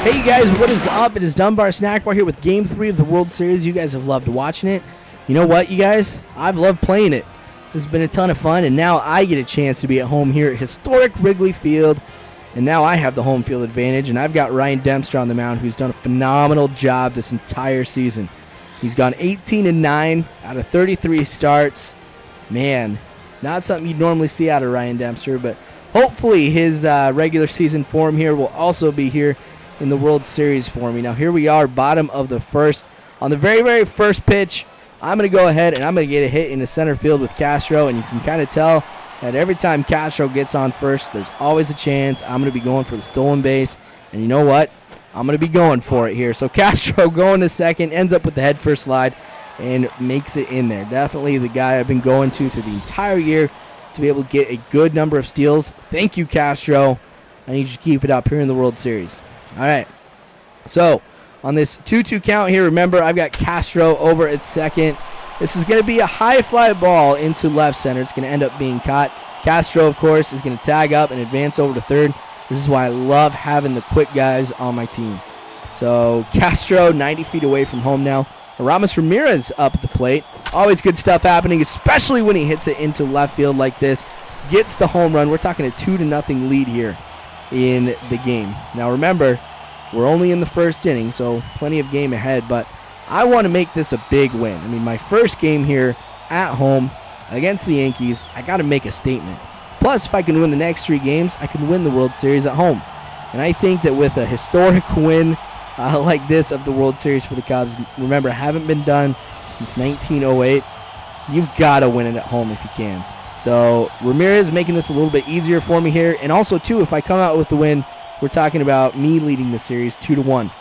Hey you guys, what is up? It is Dunbar Snack Bar here with Game 3 of the World Series. You guys have loved watching it. You know what, you guys? I've loved playing it. This has been a ton of fun, and now I get a chance to be at home here at historic Wrigley Field. And now I have the home field advantage, and I've got Ryan Dempster on the mound, who's done a phenomenal job this entire season. He's gone 18-9 out of 33 starts. Man, not something you'd normally see out of Ryan Dempster, but hopefully his regular season form here will also be here in the World Series for me. Now here we are, bottom of the first. On the very, very first pitch, I'm going to go ahead and I'm going to get a hit into center field with Castro, and you can kind of tell that every time Castro gets on first, there's always a chance I'm going to be going for the stolen base, and you know what? I'm going to be going for it here. So Castro going to second, ends up with the head first slide, and makes it in there. Definitely the guy I've been going to through the entire year to be able to get a good number of steals. Thank you, Castro. I need you to keep it up here in the World Series. All right, so on this 2-2 count here, remember I've got Castro over at second. This is going to be a high fly ball into left center. It's going to end up being caught. Castro, of course, is going to tag up and advance over to third. This is why I love having the quick guys on my team. So Castro 90 feet away from home now. Ramos Ramirez up at the plate. Always good stuff happening, especially when he hits it into left field like this. Gets the home run. We're talking a 2-0 lead here in the game. Now remember, we're only in the first inning, so plenty of game ahead, but I want to make this a big win. I mean, my first game here at home against the Yankees, I got to make a statement. Plus, if I can win the next 3 games, I can win the World Series at home. And I think that with a historic win like this of the World Series for the Cubs, remember, haven't been done since 1908, you've got to win it at home if you can. So Ramirez making this a little bit easier for me here. And also, too, if I come out with the win, we're talking about me leading the series 2-1.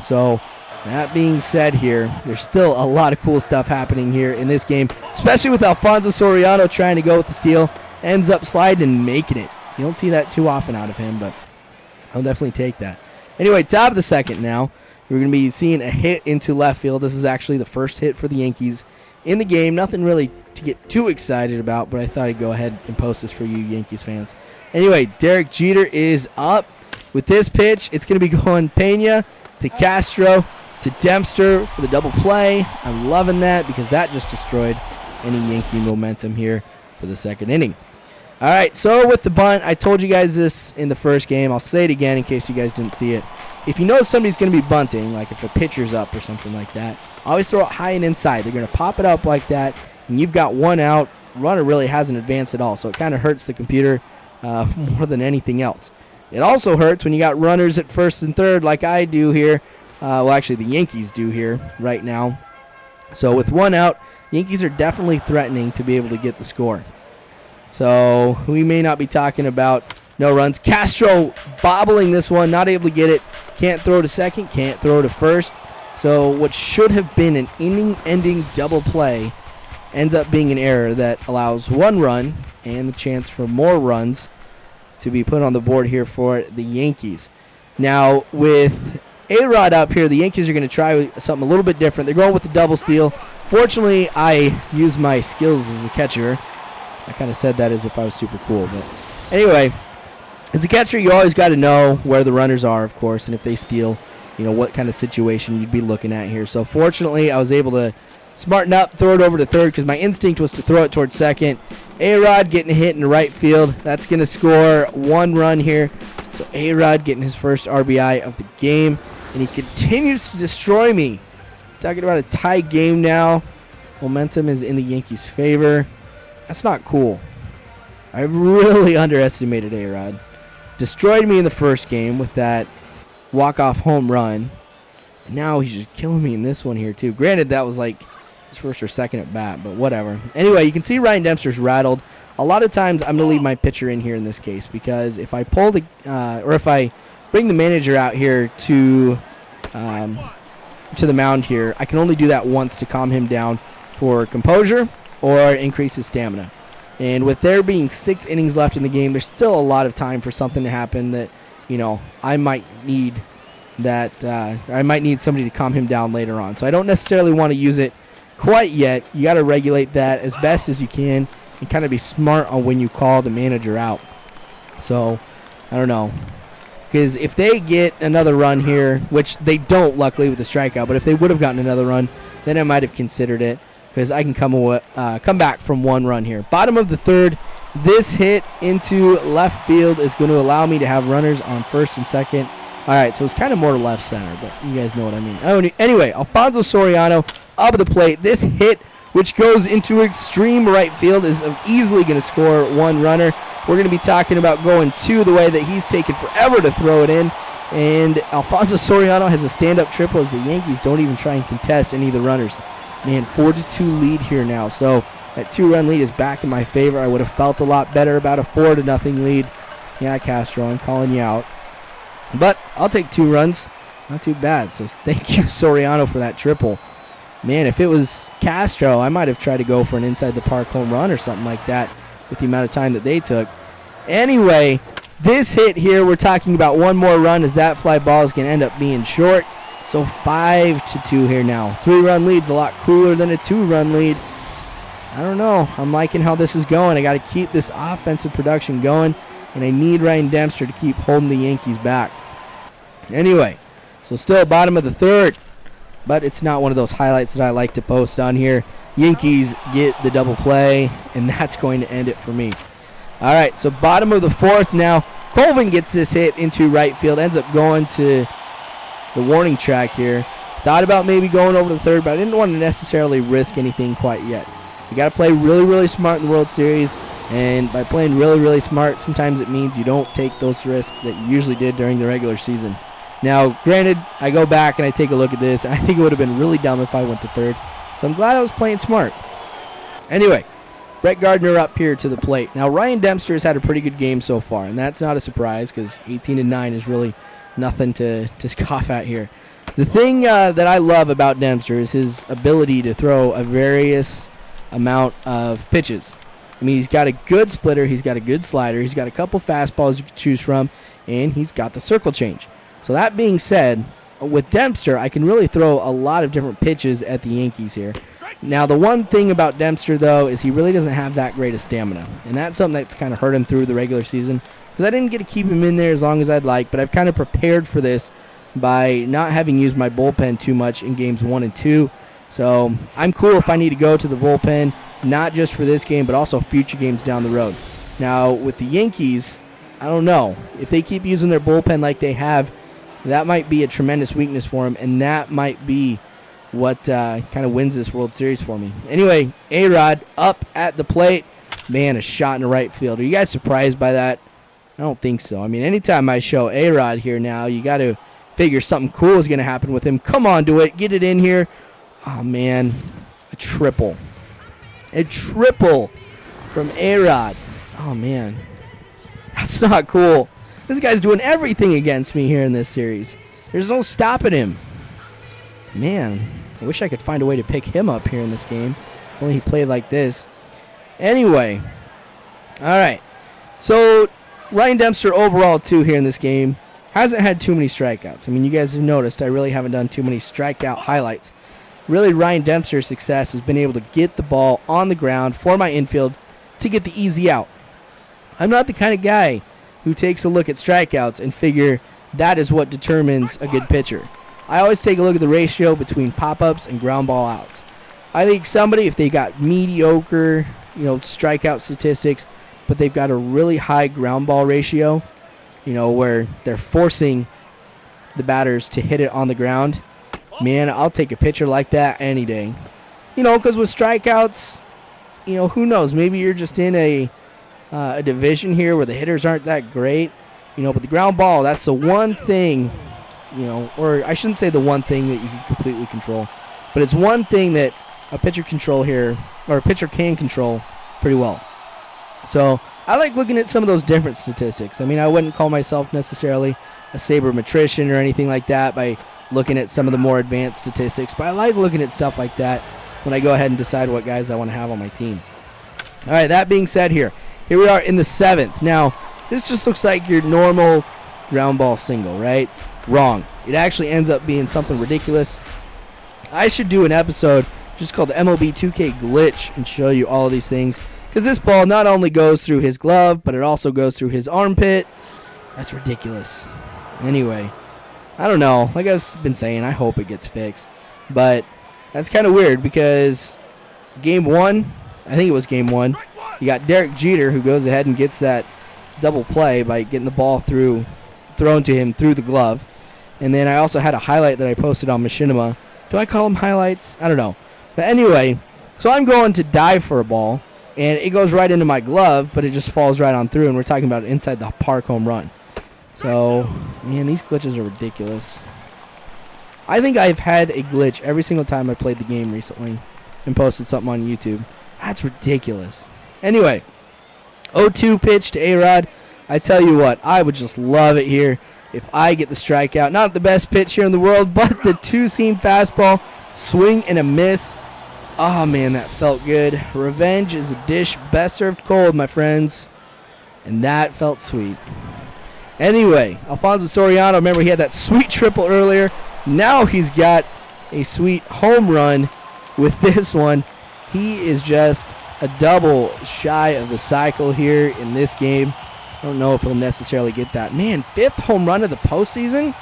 So that being said here, there's still a lot of cool stuff happening here in this game, especially with Alfonso Soriano trying to go with the steal. Ends up sliding and making it. You don't see that too often out of him, but I'll definitely take that. Anyway, top of the second now. We're going to be seeing a hit into left field. This is actually the first hit for the Yankees in the game. Nothing really to get too excited about, but I thought I'd go ahead and post this for you Yankees fans. Anyway, Derek Jeter is up with this pitch. It's going to be going Pena to Castro to Dempster for the double play. I'm loving that because that just destroyed any Yankee momentum here for the second inning. All right, so with the bunt, I told you guys this in the first game. I'll say it again in case you guys didn't see it. If you know somebody's going to be bunting, like if a pitcher's up or something like that, always throw it high and inside. They're going to pop it up like that, and you've got one out. Runner really hasn't advanced at all, so it kind of hurts the computer more than anything else. It also hurts when you got runners at first and third like I do here. Well, actually, the Yankees do here right now. So with one out, Yankees are definitely threatening to be able to get the score. So we may not be talking about no runs. Castro bobbling this one, not able to get it. Can't throw to second, can't throw to first. So what should have been an inning-ending double play ends up being an error that allows 1 run and the chance for more runs to be put on the board here for the Yankees. Now, with A-Rod up here, the Yankees are going to try something a little bit different. They're going with the double steal. Fortunately, I use my skills as a catcher. I kind of said that as if I was super cool. But anyway, as a catcher, you always got to know where the runners are, of course, and if they steal, you know, what kind of situation you'd be looking at here. So fortunately, I was able to smarten up, throw it over to third because my instinct was to throw it towards second. A-Rod getting a hit in the right field. That's going to score 1 run here. So A-Rod getting his first RBI of the game, and he continues to destroy me. Talking about a tie game now. Momentum is in the Yankees' favor. That's not cool. I really underestimated A-Rod. Destroyed me in the first game with that walk-off home run. And now he's just killing me in this one here, too. Granted, that was like his first or second at bat, but whatever. Anyway, you can see Ryan Dempster's rattled. A lot of times I'm going to leave my pitcher in here in this case because if I pull the or if I bring the manager out here to the mound here, I can only do that once to calm him down for composure or increase his stamina. And with there being 6 innings left in the game, there's still a lot of time for something to happen that, you know, I might need somebody to calm him down later on. So I don't necessarily want to use it quite yet. You got to regulate that as best as you can and kind of be smart on when you call the manager out. So, I don't know. Because if they get another run here, which they don't luckily with the strikeout, but if they would have gotten another run, then I might have considered it, because I can come back from 1 run here. Bottom of the 3rd, this hit into left field is going to allow me to have runners on first and second. All right, so it's kind of more to left center, but you guys know what I mean. Oh, anyway, Alfonso Soriano up at the plate. This hit, which goes into extreme right field, is easily going to score 1 runner. We're going to be talking about going 2 the way that he's taken forever to throw it in. And Alfonso Soriano has a stand-up triple as the Yankees don't even try and contest any of the runners. Man, 4-2 lead here now. So that 2-run lead is back in my favor. I would have felt a lot better about a 4-0 lead. Yeah, Castro, I'm calling you out. But I'll take 2 runs. Not too bad. So thank you, Soriano, for that triple. Man, if it was Castro, I might have tried to go for an inside-the-park home run or something like that with the amount of time that they took. Anyway, this hit here, we're talking about 1 more run as that fly ball is going to end up being short. So 5-2 here now. 3-run lead's a lot cooler than a 2-run lead. I don't know. I'm liking how this is going. I got to keep this offensive production going, and I need Ryan Dempster to keep holding the Yankees back. Anyway, so still bottom of the 3rd, but it's not one of those highlights that I like to post on here. Yankees get the double play, and that's going to end it for me. All right, so bottom of the 4th now. Colvin gets this hit into right field, ends up going to the warning track here. Thought about maybe going over to the 3rd, but I didn't want to necessarily risk anything quite yet. You got to play really, really smart in the World Series, and by playing really, really smart, sometimes it means you don't take those risks that you usually did during the regular season. Now, granted, I go back and I take a look at this, and I think it would have been really dumb if I went to 3rd, so I'm glad I was playing smart. Anyway, Brett Gardner up here to the plate. Now, Ryan Dempster has had a pretty good game so far, and that's not a surprise because 18-9 is really nothing to scoff at here. The thing that I love about Dempster is his ability to throw a various amount of pitches. I mean, he's got a good splitter, he's got a good slider, he's got a couple fastballs you can choose from, and he's got the circle change. So that being said, with Dempster, I can really throw a lot of different pitches at the Yankees here. Now, the one thing about Dempster, though, is he really doesn't have that great of stamina. And that's something that's kind of hurt him through the regular season. Because I didn't get to keep him in there as long as I'd like, but I've kind of prepared for this by not having used my bullpen too much in games 1 and 2. So I'm cool if I need to go to the bullpen, not just for this game, but also future games down the road. Now, with the Yankees, I don't know. If they keep using their bullpen like they have, that might be a tremendous weakness for them, and that might be what kind of wins this World Series for me. Anyway, A-Rod up at the plate. Man, a shot in the right field. Are you guys surprised by that? I don't think so. I mean, anytime I show A-Rod here now, you got to figure something cool is going to happen with him. Come on, do it. Get it in here. Oh, man. A triple. A triple from A-Rod. Oh, man. That's not cool. This guy's doing everything against me here in this series. There's no stopping him. Man, I wish I could find a way to pick him up here in this game. Only he played like this. Anyway. All right. So, Ryan Dempster overall, too, here in this game, hasn't had too many strikeouts. I mean, you guys have noticed I really haven't done too many strikeout highlights. Really, Ryan Dempster's success has been able to get the ball on the ground for my infield to get the easy out. I'm not the kind of guy who takes a look at strikeouts and figure that is what determines a good pitcher. I always take a look at the ratio between pop-ups and ground ball outs. I think somebody, if they got mediocre, strikeout statistics, but they've got a really high ground ball ratio, where they're forcing the batters to hit it on the ground, man, I'll take a pitcher like that any day. Because with strikeouts, who knows? Maybe you're just in a division here where the hitters aren't that great, but the ground ball, that's the one thing, or I shouldn't say the one thing that you can completely control, but it's one thing that a pitcher can control pretty well. So I like looking at some of those different statistics. I mean, I wouldn't call myself necessarily a sabermetrician or anything like that by looking at some of the more advanced statistics, but I like looking at stuff like that when I go ahead and decide what guys I want to have on my team. All right, that being said here we are in the 7th. Now, this just looks like your normal ground ball single, right? Wrong. It actually ends up being something ridiculous. I should do an episode just called the MLB 2K Glitch and show you all of these things, because this ball not only goes through his glove, but it also goes through his armpit. That's ridiculous. Anyway, I don't know. Like I've been saying, I hope it gets fixed. But that's kind of weird because game 1, I think it was game 1, you got Derek Jeter who goes ahead and gets that double play by getting the ball thrown to him through the glove. And then I also had a highlight that I posted on Machinima. Do I call them highlights? I don't know. But anyway, so I'm going to dive for a ball, and it goes right into my glove, but it just falls right on through, and we're talking about inside the park home run. So, man, these glitches are ridiculous. I think I've had a glitch every single time I played the game recently and posted something on YouTube. That's ridiculous. Anyway, 0-2 pitch to A-Rod. I tell you what, I would just love it here if I get the strikeout. Not the best pitch here in the world, but the two-seam fastball, swing and a miss. Oh, man, that felt good. Revenge is a dish best served cold, my friends. And that felt sweet. Anyway, Alfonso Soriano, remember he had that sweet triple earlier. Now he's got a sweet home run with this one. He is just a double shy of the cycle here in this game. I don't know if he'll necessarily get that. Man, 5th home run of the postseason?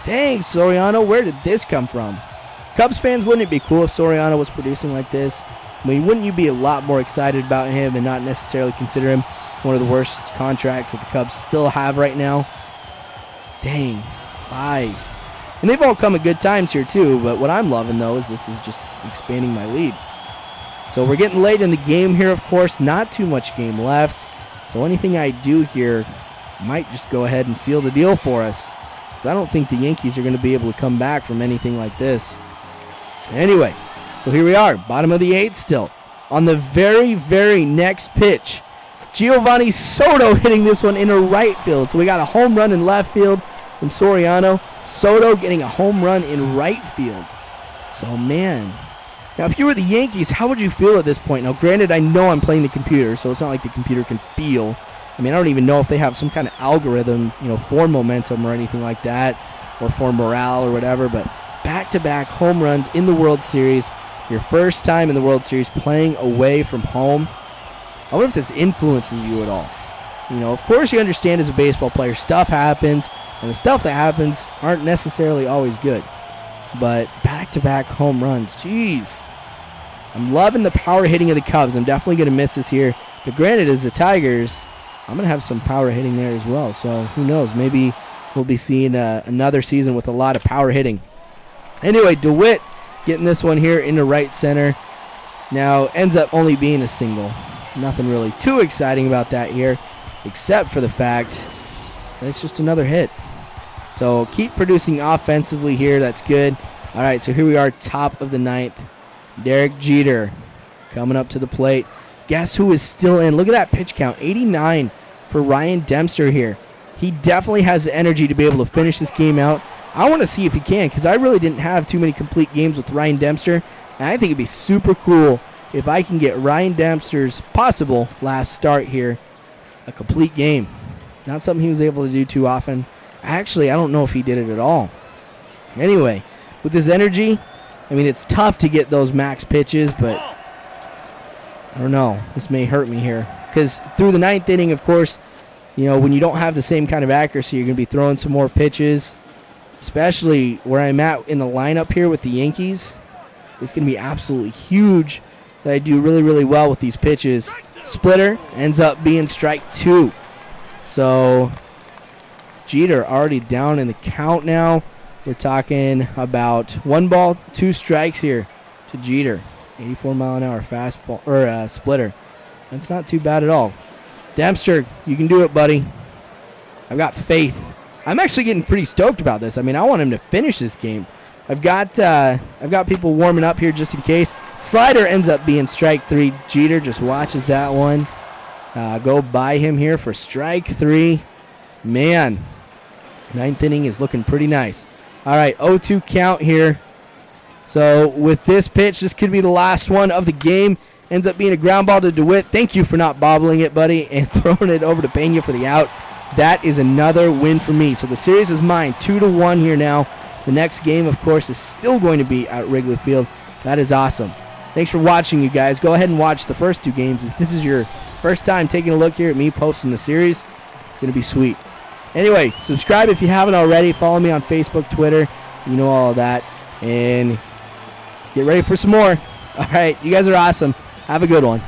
Dang, Soriano, where did this come from? Cubs fans, wouldn't it be cool if Soriano was producing like this? I mean, wouldn't you be a lot more excited about him and not necessarily consider him one of the worst contracts that the Cubs still have right now? Dang, 5. And they've all come at good times here too, but what I'm loving, though, is this is just expanding my lead. So we're getting late in the game here, of course. Not too much game left. So anything I do here might just go ahead and seal the deal for us, because I don't think the Yankees are going to be able to come back from anything like this. Anyway, so here we are, bottom of the 8th still. On the very, very next pitch, Giovanni Soto hitting this one into right field. So we got a home run in left field from Soriano. Soto getting a home run in right field. So, man. Now, if you were the Yankees, how would you feel at this point? Now, granted, I know I'm playing the computer, so it's not like the computer can feel. I mean, I don't even know if they have some kind of algorithm, for momentum or anything like that, or for morale or whatever, but back-to-back home runs in the World Series, your first time in the World Series playing away from home. I wonder if this influences you at all. Of course you understand as a baseball player, stuff happens, and the stuff that happens aren't necessarily always good. But back-to-back home runs, jeez. I'm loving the power hitting of the Cubs. I'm definitely going to miss this here. But granted, as the Tigers, I'm going to have some power hitting there as well. So who knows? Maybe we'll be seeing another season with a lot of power hitting. Anyway, DeWitt getting this one here into right center. Now, ends up only being a single. Nothing really too exciting about that here, except for the fact that it's just another hit. So keep producing offensively here. That's good. All right, so here we are, top of the 9th. Derek Jeter coming up to the plate. Guess who is still in? Look at that pitch count, 89 for Ryan Dempster here. He definitely has the energy to be able to finish this game out. I want to see if he can, because I really didn't have too many complete games with Ryan Dempster, and I think it'd be super cool if I can get Ryan Dempster's possible last start here a complete game. Not something he was able to do too often. Actually, I don't know if he did it at all. Anyway, with his energy, I mean, it's tough to get those max pitches, but I don't know. This may hurt me here. Because through the 9th inning, of course, when you don't have the same kind of accuracy, you're going to be throwing some more pitches, especially where I'm at in the lineup here with the Yankees. It's going to be absolutely huge that I do really, really well with these pitches. Splitter ends up being strike 2. So Jeter already down in the count now. We're talking about 1 ball, 2 strikes here to Jeter. 84-mile-an-hour fastball or splitter. That's not too bad at all. Dempster, you can do it, buddy. I've got faith. I'm actually getting pretty stoked about this. I mean, I want him to finish this game. I've got people warming up here just in case. Slider ends up being strike 3. Jeter just watches that one go by him here for strike 3. Man, 9th inning is looking pretty nice. All right, 0-2 count here. So with this pitch, this could be the last one of the game. Ends up being a ground ball to DeWitt. Thank you for not bobbling it, buddy, and throwing it over to Pena for the out. That is another win for me. So the series is mine, 2-1 here now. The next game, of course, is still going to be at Wrigley Field. That is awesome. Thanks for watching, you guys. Go ahead and watch the first 2 games. If this is your first time taking a look here at me posting the series, it's going to be sweet. Anyway, subscribe if you haven't already. Follow me on Facebook, Twitter. You know all of that. And get ready for some more. All right, you guys are awesome. Have a good one.